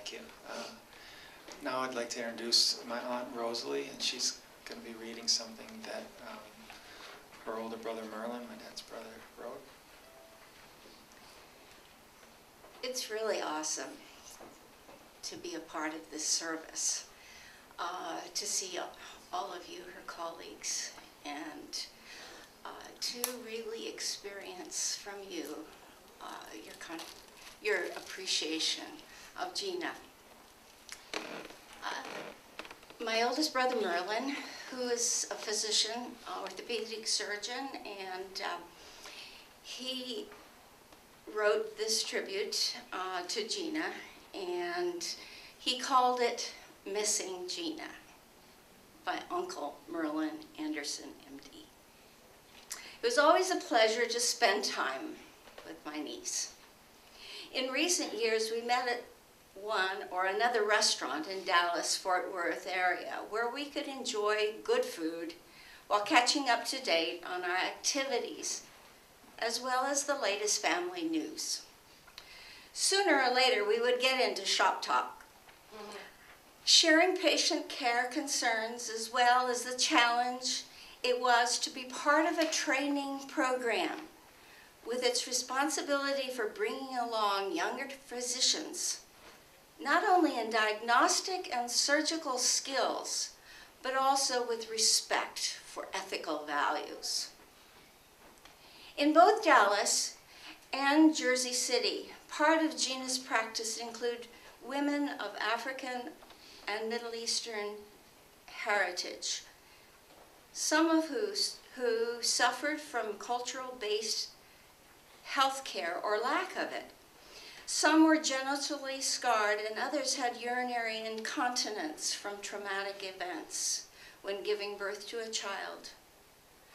Thank you. Now I'd like to introduce my Aunt Rosalie, and she's going to be reading something that her older brother Merlin, my dad's brother, wrote. It's really awesome to be a part of this service, to see all of you, her colleagues, and to really experience from you your appreciation of Gina. My oldest brother Merlin, who is a physician, orthopedic surgeon, and he wrote this tribute to Gina, and he called it Missing Gina by Uncle Merlin Anderson M.D. It was always a pleasure to spend time with my niece. In recent years, we met at one or another restaurant in Dallas-Fort Worth area where we could enjoy good food while catching up to date on our activities, as well as the latest family news. Sooner or later, we would get into shop talk, sharing patient care concerns as well as the challenge it was to be part of a training program with its responsibility for bringing along younger physicians, not only in diagnostic and surgical skills, but also with respect for ethical values. In both Dallas and Jersey City, part of Gina's practice include women of African and Middle Eastern heritage, some of who suffered from cultural-based health care or lack of it. Some were genitally scarred and others had urinary incontinence from traumatic events when giving birth to a child.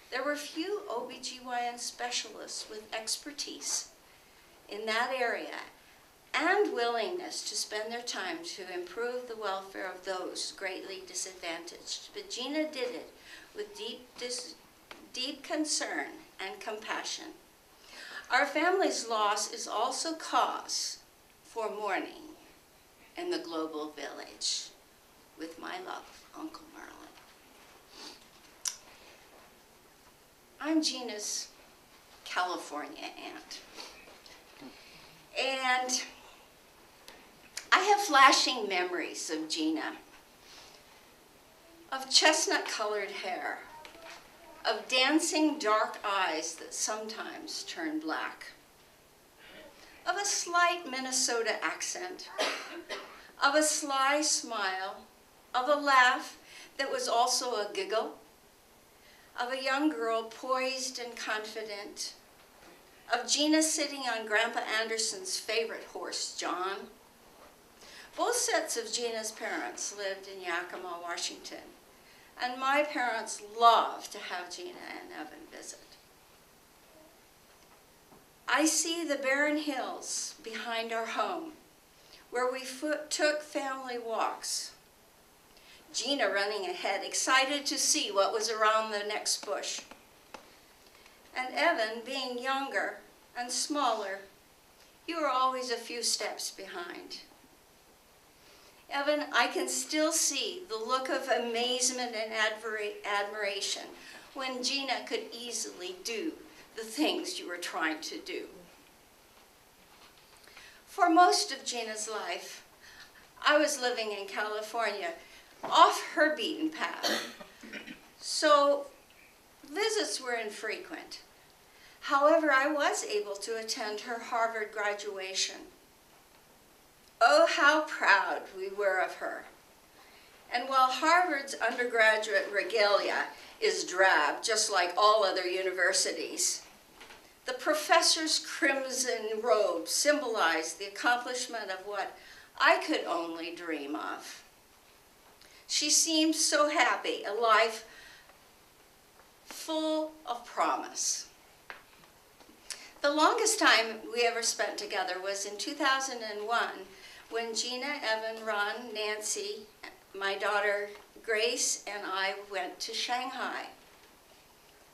There were few OBGYN specialists with expertise in that area and willingness to spend their time to improve the welfare of those greatly disadvantaged. But Gina did it with deep concern and compassion. Our family's loss is also cause for mourning in the global village. With my love, Uncle Merlin. I'm Gina's California aunt. And I have flashing memories of Gina, of chestnut-colored hair, of dancing dark eyes that sometimes turn black, of a slight Minnesota accent, of a sly smile, of a laugh that was also a giggle, of a young girl poised and confident, of Gina sitting on Grandpa Anderson's favorite horse, John. Both sets of Gina's parents lived in Yakima, Washington, and my parents loved to have Gina and Evan visit. I see the barren hills behind our home, where we took family walks. Gina running ahead, excited to see what was around the next bush. And Evan, being younger and smaller, you were always a few steps behind. Evan, I can still see the look of amazement and admiration when Gina could easily do the things you were trying to do. For most of Gina's life, I was living in California, off her beaten path, so visits were infrequent. However, I was able to attend her Harvard graduation. Oh, how proud we were of her. And while Harvard's undergraduate regalia is drab, just like all other universities, the professor's crimson robe symbolized the accomplishment of what I could only dream of. She seemed so happy, a life full of promise. The longest time we ever spent together was in 2001 when Gina, Evan, Ron, Nancy, my daughter Grace, and I went to Shanghai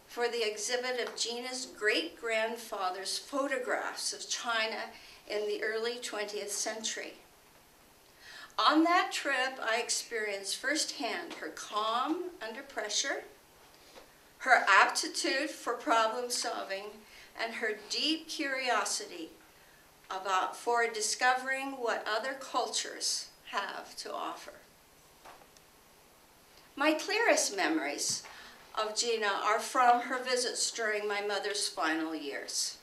for the exhibit of Gina's great-grandfather's photographs of China in the early 20th century. On that trip, I experienced firsthand her calm under pressure, her aptitude for problem solving, and her deep curiosity for discovering what other cultures have to offer. My clearest memories of Gina are from her visits during my mother's final years.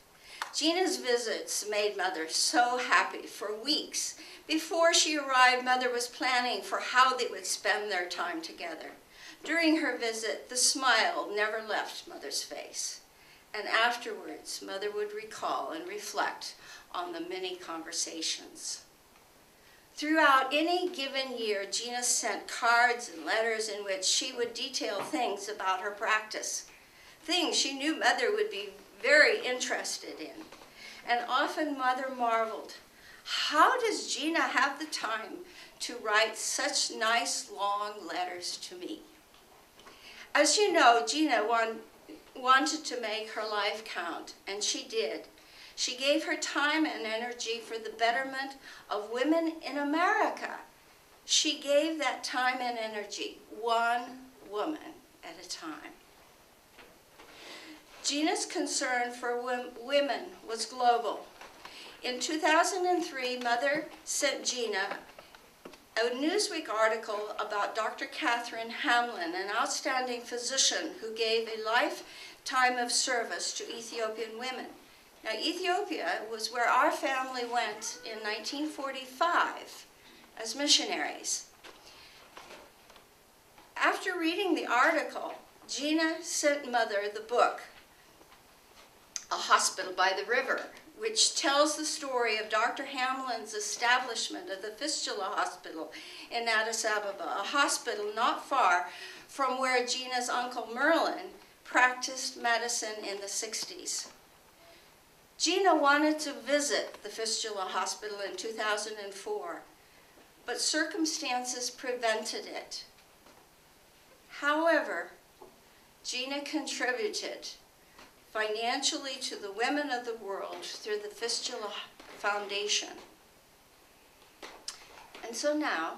Gina's visits made Mother so happy. For weeks before she arrived, Mother was planning for how they would spend their time together. During her visit, the smile never left Mother's face. And afterwards, Mother would recall and reflect on the many conversations. Throughout any given year, Gina sent cards and letters in which she would detail things about her practice, things she knew Mother would be very interested in. And often Mother marveled, how does Gina have the time to write such nice long letters to me? As you know, Gina wanted to make her life count, and she did. She gave her time and energy for the betterment of women in America. She gave that time and energy, one woman at a time. Gina's concern for women was global. In 2003, Mother sent Gina a Newsweek article about Dr. Catherine Hamlin, an outstanding physician who gave a lifetime of service to Ethiopian women. Now, Ethiopia was where our family went in 1945 as missionaries. After reading the article, Gina sent Mother the book, A Hospital by the River, which tells the story of Dr. Hamlin's establishment of the Fistula Hospital in Addis Ababa, a hospital not far from where Gina's uncle Merlin practiced medicine in the 60s. Gina wanted to visit the Fistula Hospital in 2004, but circumstances prevented it. However, Gina contributed financially to the women of the world through the Fistula Foundation. And so now,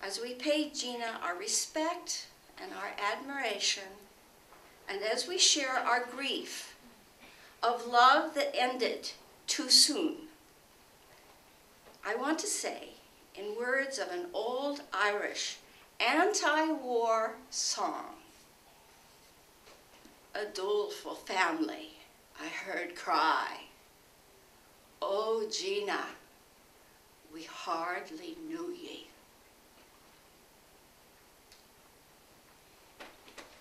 as we pay Gina our respect and our admiration, and as we share our grief of love that ended too soon, I want to say, in words of an old Irish anti-war song, a doleful family I heard cry, "Oh, Gina, we hardly knew ye."